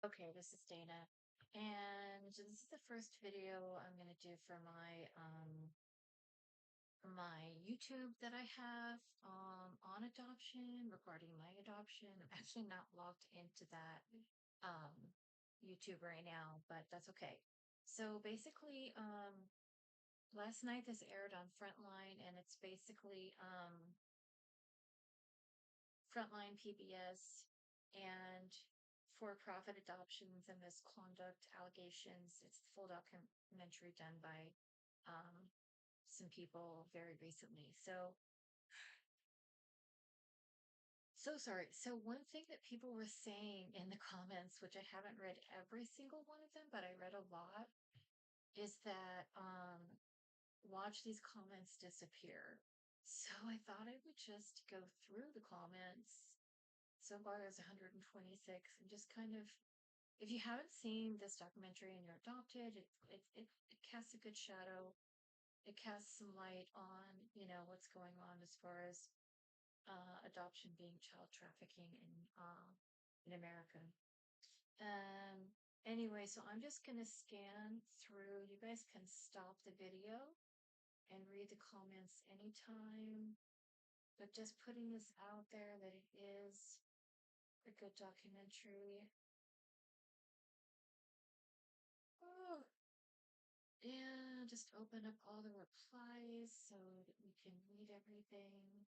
Okay, this is Dana, and this is the first video I'm going to do for my YouTube that I have on adoption, regarding my adoption. I'm actually not logged into that um YouTube right now, but that's okay. So basically, last night this aired on Frontline, and it's basically Frontline PBS and for-profit adoptions and misconduct allegations. It's the full documentary done by um, some people very recently. So sorry. So one thing that people were saying in the comments, which I haven't read every single one of them, but I read a lot, is that watch these comments disappear. So I thought I would just go through the comments. So far there's 126, and just kind of, if you haven't seen this documentary and you're adopted, it casts a good shadow. It casts some light on, what's going on as far as adoption being child trafficking in America. Um, anyway, so I'm just gonna scan through. You guys can stop the video and read the comments anytime. But just putting this out there that it is a good documentary. Oh, and just open up all the replies so that we can read everything.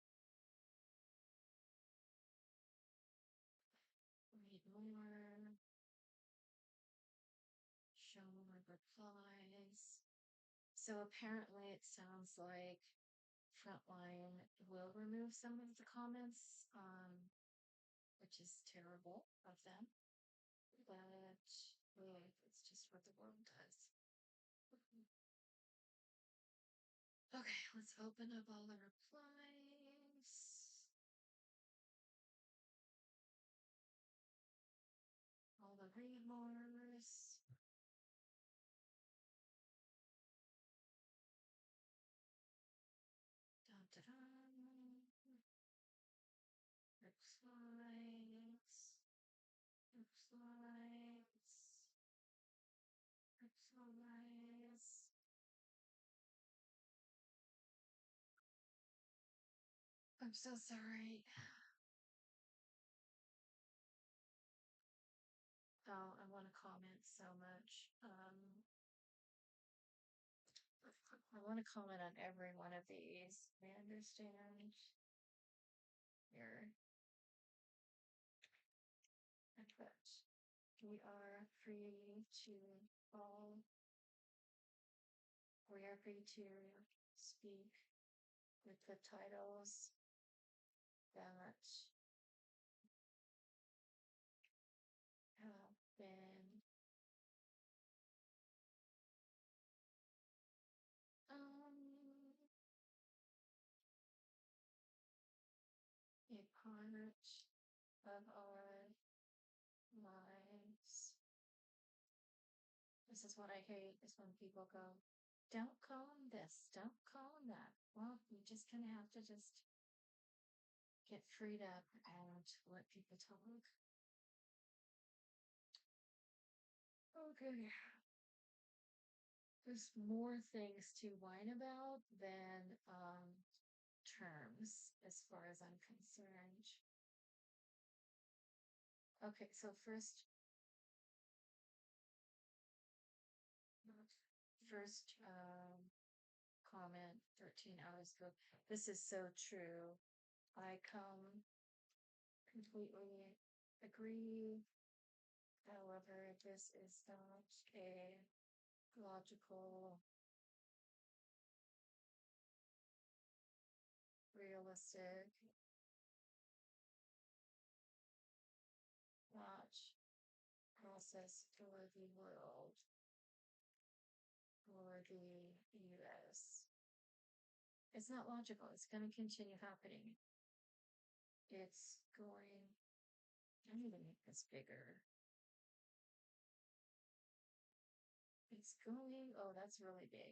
Read more. Show more replies. So apparently it sounds like Frontline will remove some of the comments, which is terrible of them. But yeah, it's just what the world does. Okay, let's open up all the replies. All the remorse. Dun, dun, dun. Replies. Replies. Replies. I'm so sorry. Oh, I want to comment so much. I want to comment on every one of these. I understand here. I put, we are free to all, we are free to speak with the titles that have been um, a part of our lives. This is what I hate, is when people go, don't call them this, don't call them that. Well, you just kind of have to just get freed up and let people talk. Okay. There's more things to whine about than terms, as far as I'm concerned. Okay, so first comment 13 hours ago. This is so true. I completely agree. However, this is not a logical, realistic watch process for the world, for the US. It's not logical. It's going to continue happening. It's going, I need to make this bigger. It's going, oh, that's really big.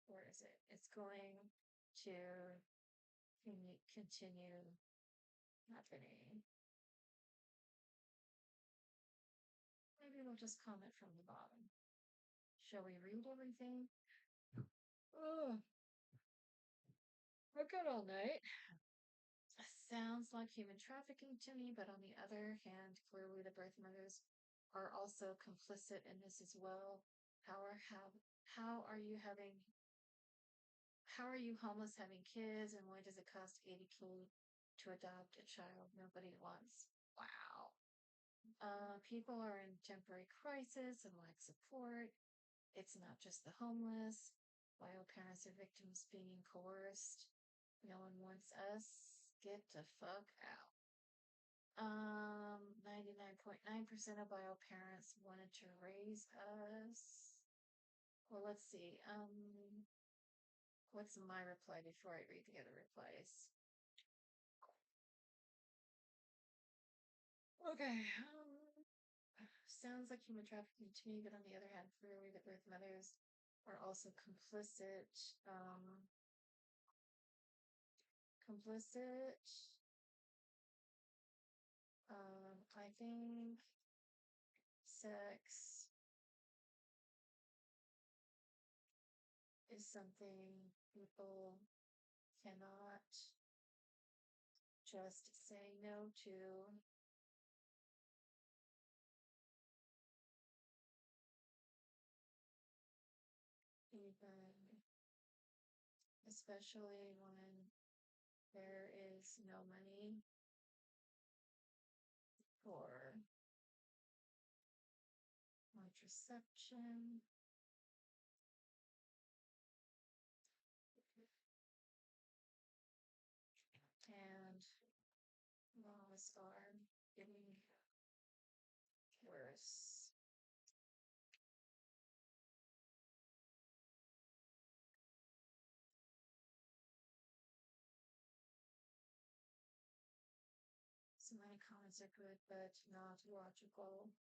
Where is it? It's going to continue happening. we'll just comment from the bottom. Shall we read everything? Oh, we're good all night. Sounds like human trafficking to me, but on the other hand, clearly the birth mothers are also complicit in this as well. How are you having how are you homeless having kids, and why does it cost 80K to adopt a child nobody wants? Wow. People are in temporary crisis and lack support. It's not just the homeless. Bio parents are victims being coerced. No one wants us. Get the fuck out. 99.9% of bio parents wanted to raise us. Well, let's see. What's my reply before I read the other replies? Okay. Sounds like human trafficking to me, but on the other hand, clearly the birth mothers are also complicit. Complicit. I think sex is something people cannot just say no to. Even, especially when there is no money for contraception. And laws are getting worse. So many comments are good, but not logical.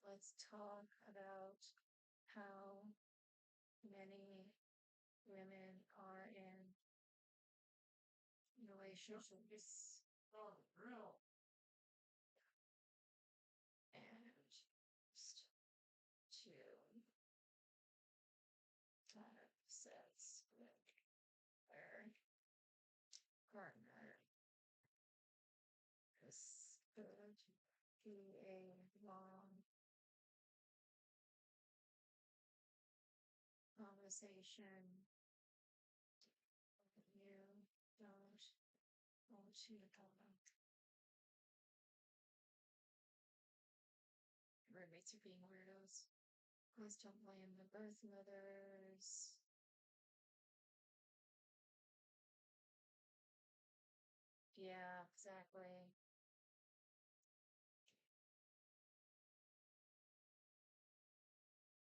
Let's talk about how many women are in relationships and just to have sex with their partner. This could be a long conversation. You don't want to talk about. Roommates are being weirdos. Please don't blame the birth mothers. Yeah, exactly.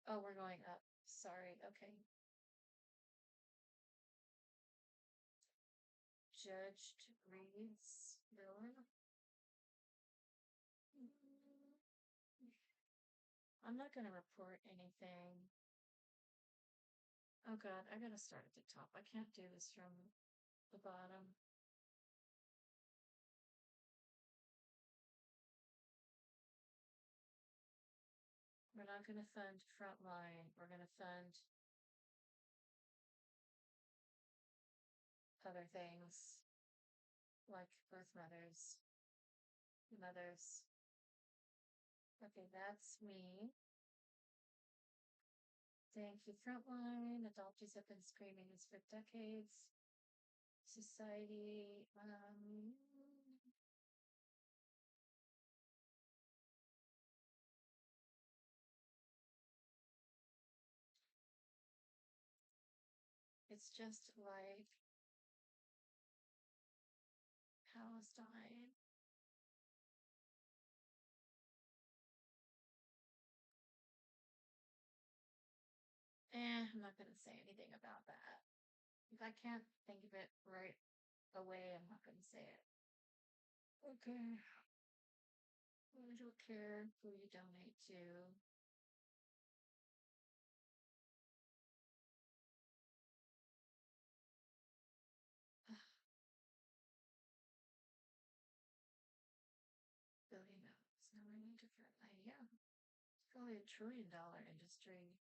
Oh, we're going up. Sorry. Okay. Judged reads Miller. I'm not going to report anything. Oh God, I gotta start at the top. I can't do this from the bottom. We're not going to fund frontline. We're going to fund other things like birth mothers. Okay, that's me. Thank you, frontline. Adoptees have been screaming this for decades. Society, it's just like Palestine. I'm not going to say anything about that. If I can't think of it right away, I'm not going to say it. Okay. I don't care who you donate to. Probably $1 trillion industry.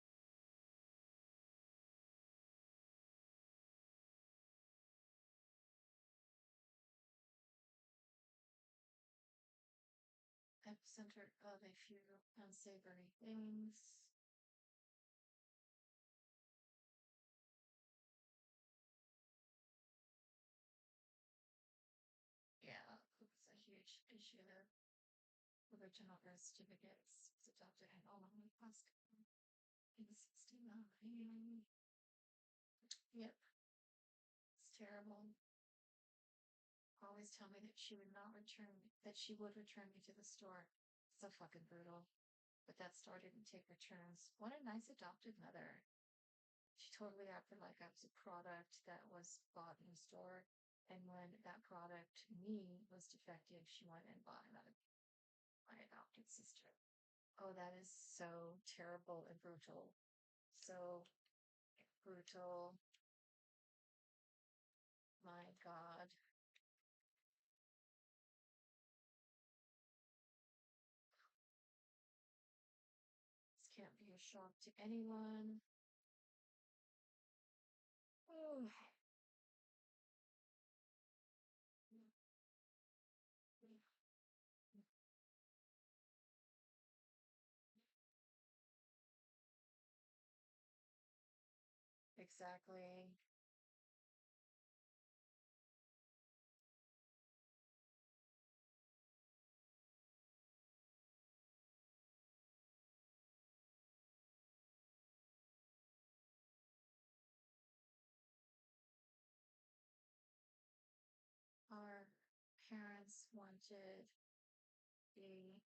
Epicenter of a few unsavory things. Yeah, it's a huge issue. The original birth certificates was adopted in Omaha, Nebraska in '69. Yep, it's terrible. Always tell me that she would not return me, that she would return me to the store. So fucking brutal. But that store didn't take returns. What a nice adopted mother. She totally acted like I was a product that was bought in the store. And when that product, me, was defective, she went and bought another, my adopted sister. Oh, that is so terrible and brutal. So brutal. My God. This can't be a shock to anyone. Oh, exactly. Our parents wanted a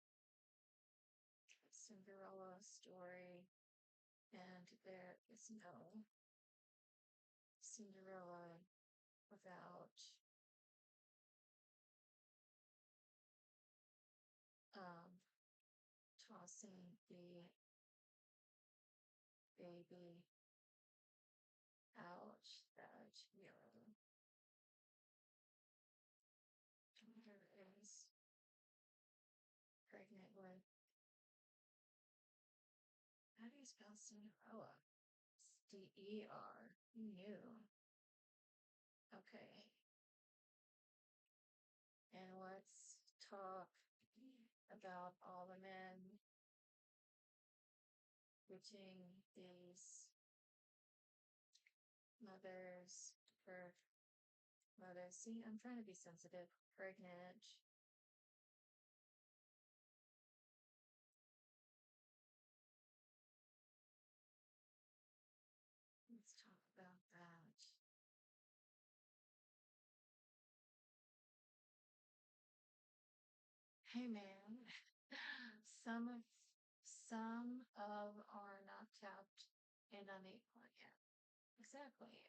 Cinderella story, and there is no Cinderella without um, tossing the baby out that your daughter is pregnant with. How do you spell Cinderella? D-E-R. Who knew? Okay. And let's talk about all the men reaching these mothers for mothers. See, I'm trying to be sensitive. Pregnant. Let's talk about that. Hey man, some of some of are not tapped and on the yet. Exactly.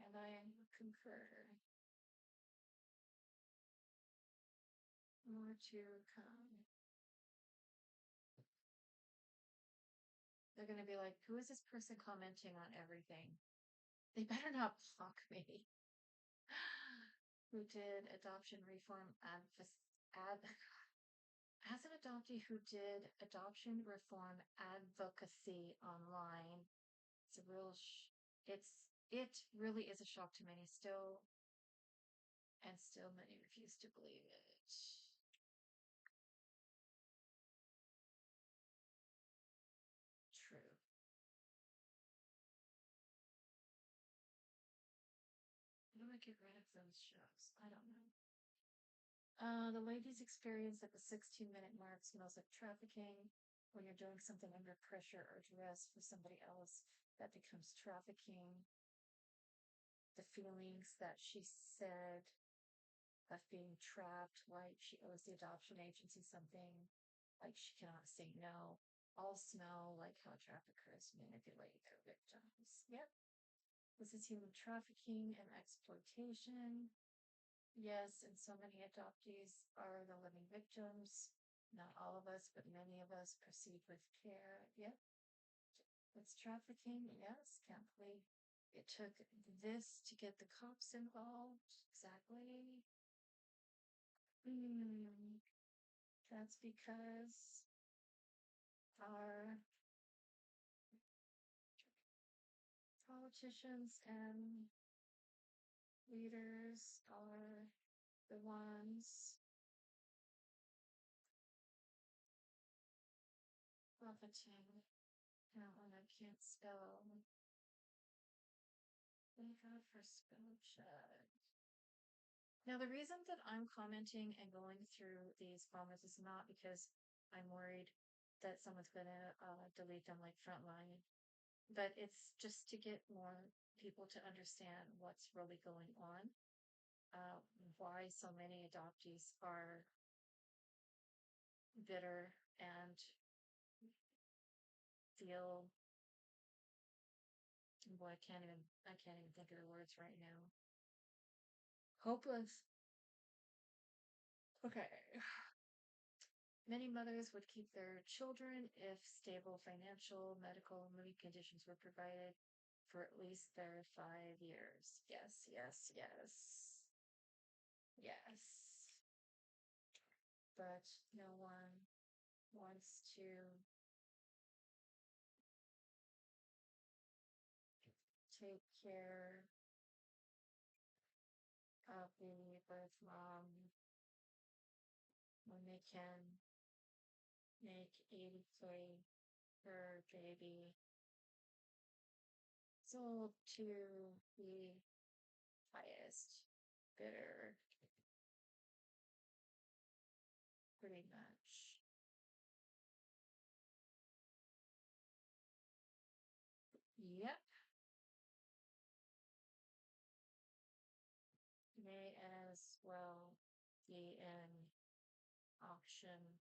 And I concur. More to come. They're gonna be like, who is this person commenting on everything? They better not block me. Who did adoption reform ad as an adoptee who did adoption reform advocacy online. It's a real it really is a shock to many still, and still many refuse to believe it. True. How do I get rid of those shows? I don't know. The lady's experience at the 16-minute mark smells like trafficking. When you're doing something under pressure or duress for somebody else, that becomes trafficking. The feelings that she said of being trapped, like she owes the adoption agency something, like she cannot say no, all smell like how traffickers manipulate their victims. Yep. This is human trafficking and exploitation. Yes, and so many adoptees are the living victims. Not all of us, but many of us proceed with care. Yep. It's trafficking. Yes, can't believe it took this to get the cops involved. Exactly. Hmm. That's because our politicians and leaders are the ones profiting. Now, and I can't spell. Thank God for spell check. Now, the reason that I'm commenting and going through these comments is not because I'm worried that someone's going to delete them like Frontline, but it's just to get more people to understand what's really going on, uh, why so many adoptees are bitter and feel, boy, I can't even think of the words right now. Hopeless. Okay. Many mothers would keep their children if stable financial, medical, and living conditions were provided for at least their 5 years. Yes, yes, yes. Yes. But no one wants to take care of the birth mom when they can make 80K per baby. Sold to the highest bidder, pretty much. Yep. May as well be an option.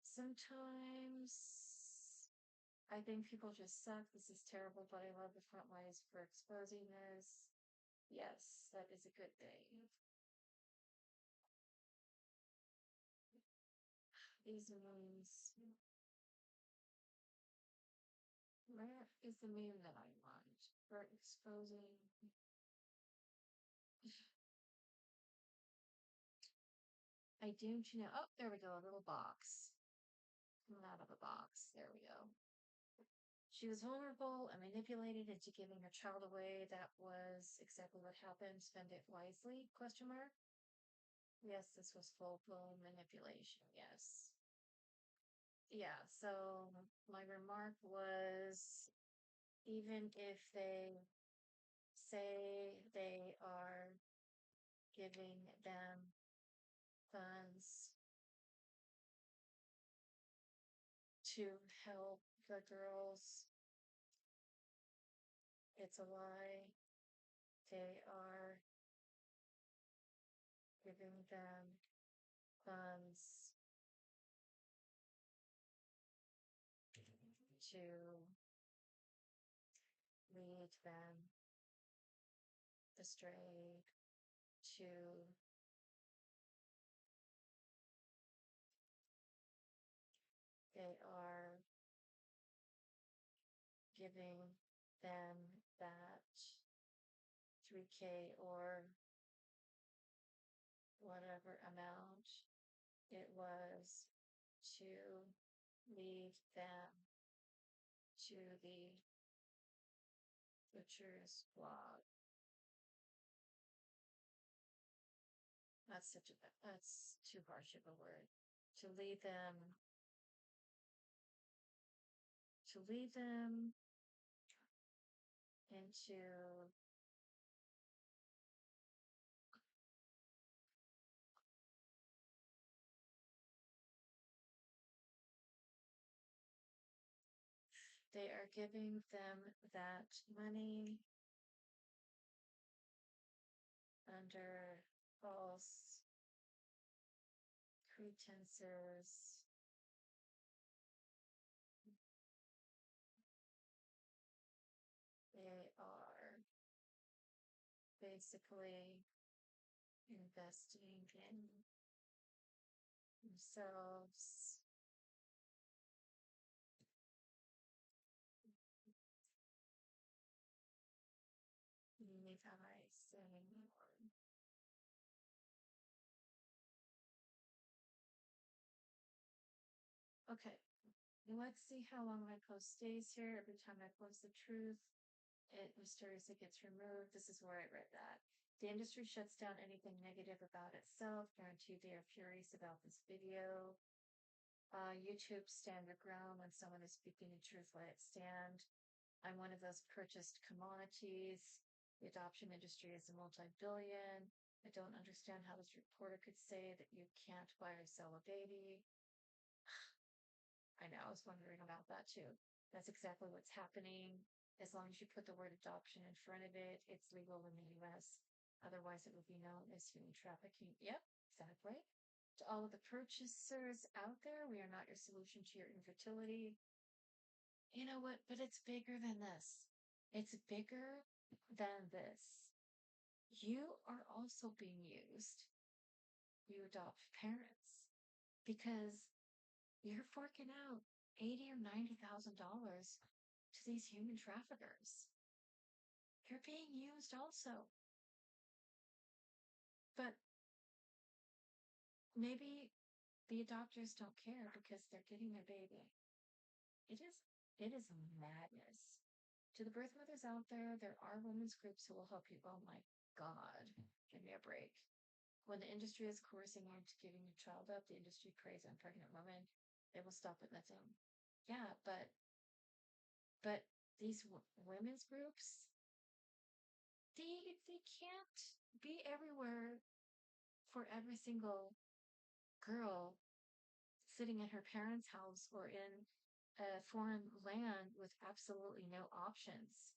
Sometimes I think people just suck. This is terrible, but I love the front lines for exposing this. Yes, that is a good thing. These memes. Where is the meme that I want for exposing? I doomed you know. Oh, there we go. A little box. Coming out of a box. There we go. She was vulnerable and manipulated into giving her child away. That was exactly what happened. Spend it wisely? Question mark. Yes, this was full-blown manipulation. Yes. Yeah, so my remark was even if they say they are giving them funds to help the girls, it's a lie. They are giving them funds to lead them astray, to they are giving them that 3K or whatever amount it was to lead them to the butcher's blog. That's too harsh of a word. To lead them into they are giving them that money under false pretenses. They are basically investing in themselves. If I say more. Okay, let's see how long my post stays here. Every time I post the truth, it mysteriously gets removed. This is where I read that. The industry shuts down anything negative about itself. Guarantee they are furious about this video. YouTube stand your ground when someone is speaking the truth, let it stand. I'm one of those purchased commodities. The adoption industry is a multi-billion. I don't understand how this reporter could say that you can't buy or sell a baby. I know, I was wondering about that too. That's exactly what's happening. As long as you put the word adoption in front of it, it's legal in the US. Otherwise, it would be known as human trafficking. Yep, exactly. To all of the purchasers out there, we are not your solution to your infertility. You know what? But it's bigger than this. It's bigger than this. You are also being used. You adopt parents because you're forking out $80,000 or $90,000 to these human traffickers. You're being used also. But maybe the adopters don't care because they're getting their baby. It is it is madness. To the birth mothers out there are women's groups who will help you. Oh my God, give me a break. When the industry is coercing you into giving your child up, the industry preys on pregnant women. They will stop at nothing. Yeah, but these women's groups, they can't be everywhere for every single girl sitting in her parents' house or in a foreign land with absolutely no options.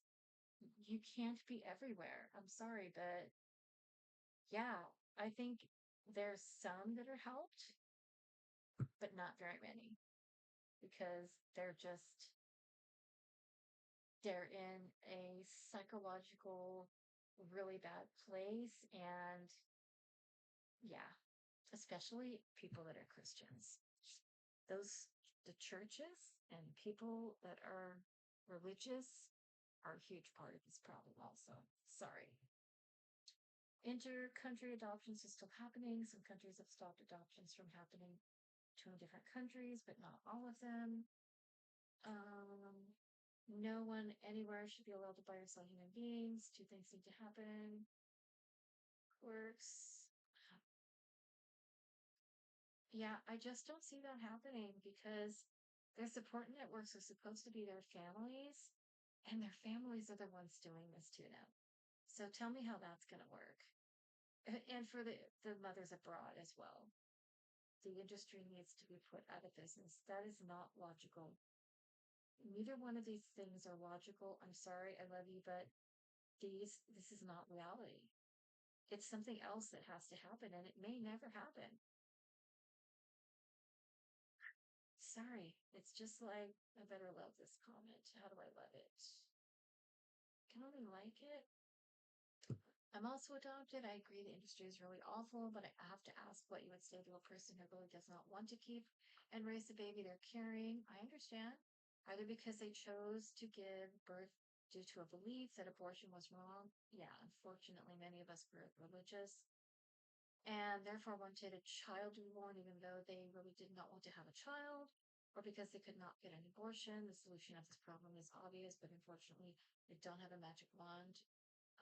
You can't be everywhere. I'm sorry, but yeah, I think there's some that are helped, but not very many because they're in a psychological really bad place. And yeah, especially people that are Christians. Those, the churches and people that are religious are a huge part of this problem also. Sorry. Inter-country adoptions are still happening. Some countries have stopped adoptions from happening between different countries, but not all of them. No one anywhere should be allowed to buy or sell human beings. Two things need to happen. Works. Yeah, I just don't see that happening because their support networks are supposed to be their families, and their families are the ones doing this to them. So tell me how that's going to work. And for the mothers abroad as well. The industry needs to be put out of business. That is not logical. Neither one of these things are logical. I'm sorry, I love you, but this is not reality. It's something else that has to happen, and it may never happen. Sorry, it's just like, I better love this comment. How do I love it? Can only like it. I'm also adopted. I agree the industry is really awful, but I have to ask what you would say to a person who really does not want to keep and raise the baby they're carrying. I understand. Either because they chose to give birth due to a belief that abortion was wrong. Yeah, unfortunately, many of us were religious and therefore wanted a child to be born even though they really did not want to have a child, or because they could not get an abortion. The solution of this problem is obvious, but unfortunately, they don't have a magic wand.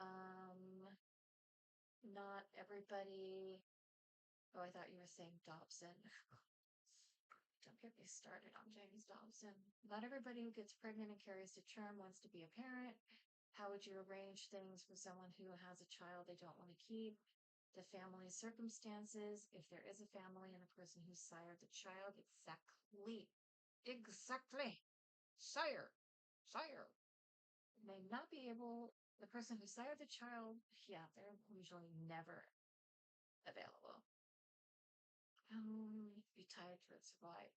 Um, Not everybody. Oh, I thought you were saying Dobson. Don't get me started on James Dobson. Not everybody who gets pregnant and carries to term wants to be a parent. How would you arrange things for someone who has a child they don't want to keep? The family circumstances, if there is a family and the person who sired the child, exactly, exactly, sire, sire, may not be able, the person who sired the child, yeah, they're usually never available. Be tied to survive.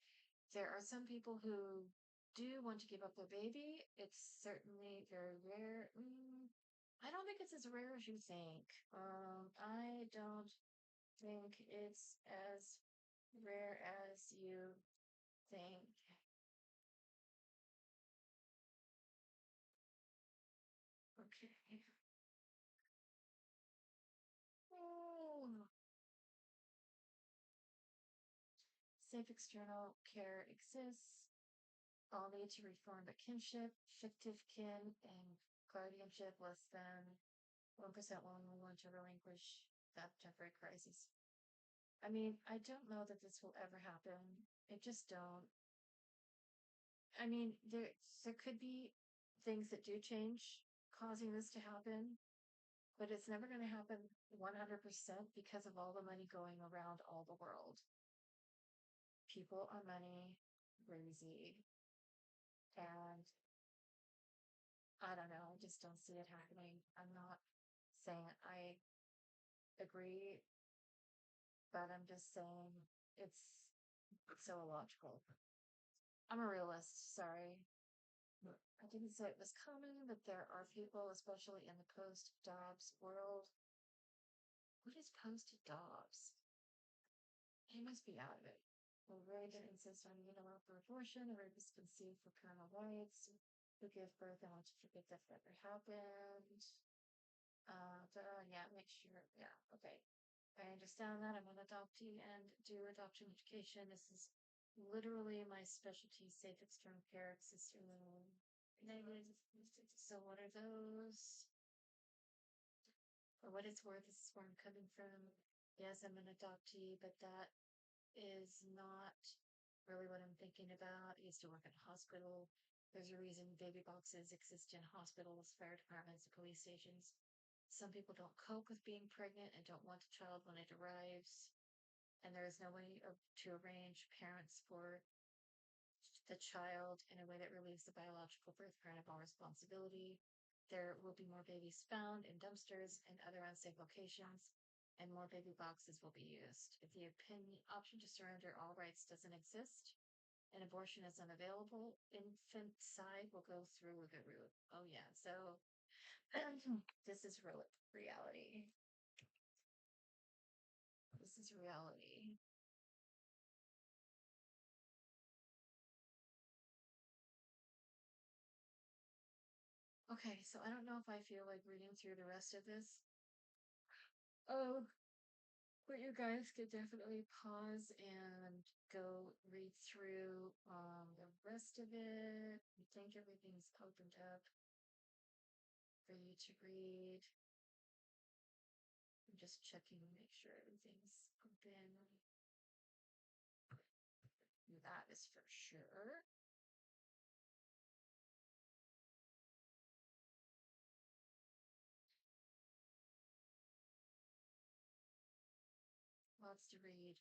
There are some people who do want to give up their baby. It's certainly very rare. I don't think it's as rare as you think. I don't think it's as rare as you think. Okay. Oh. Safe external care exists. All need to reform the kinship, fictive kin, and guardianship less than 1% will want to relinquish that temporary crisis. I mean, I don't know that this will ever happen. I just don't. I mean, there could be things that do change causing this to happen, but it's never going to happen 100% because of all the money going around all the world. People are money crazy, and I don't know. I just don't see it happening. I'm not saying I agree, but I'm just saying it's so illogical. I'm a realist, sorry. I didn't say it was common, but there are people, especially in the post Dobbs world. What is post Dobbs? He must be out of it. Will Reagan insist on unilateral abortion, a rapist conceived for parental rights, who give birth and want to forget that ever happened. Yeah, make sure. Yeah, okay. I understand that. I'm an adoptee and do adoption education. This is literally my specialty, safe external care system. So what are those? For what it's worth, this is where I'm coming from. Yes, I'm an adoptee, but that is not really what I'm thinking about. I used to work at a hospital. There's a reason baby boxes exist in hospitals, fire departments, and police stations. Some people don't cope with being pregnant and don't want a child when it arrives. And there is no way to arrange parents for the child in a way that relieves the biological birth parent of all responsibility. There will be more babies found in dumpsters and other unsafe locations, and more baby boxes will be used. If the option to surrender all rights doesn't exist and abortion is unavailable, infanticide will go through the roof. Oh, yeah. So this is reality. This is reality. Okay, so I don't know if I feel like reading through the rest of this. Oh, but you guys could definitely pause and go read through the rest of it. I think everything's opened up for you to read. I'm just checking to make sure everything's open. That is for sure. Lots to read.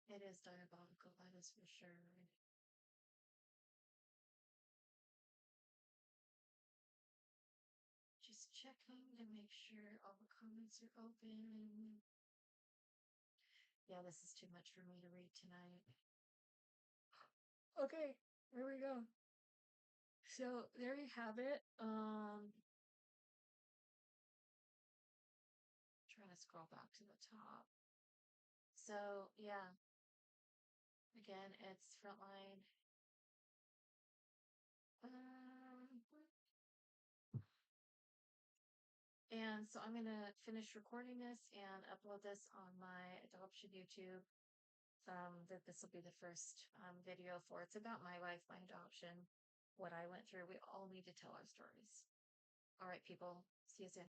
It is diabolical, that is for sure. Just checking to make sure all the comments are open. Yeah, this is too much for me to read tonight. Okay, here we go. So there you have it. Trying to scroll back to the top. So yeah, again, it's Frontline. Um, and so I'm gonna finish recording this and upload this on my adoption YouTube. That this will be the first video for. It's about my life, my adoption, what I went through. We all need to tell our stories. All right, people. See you soon.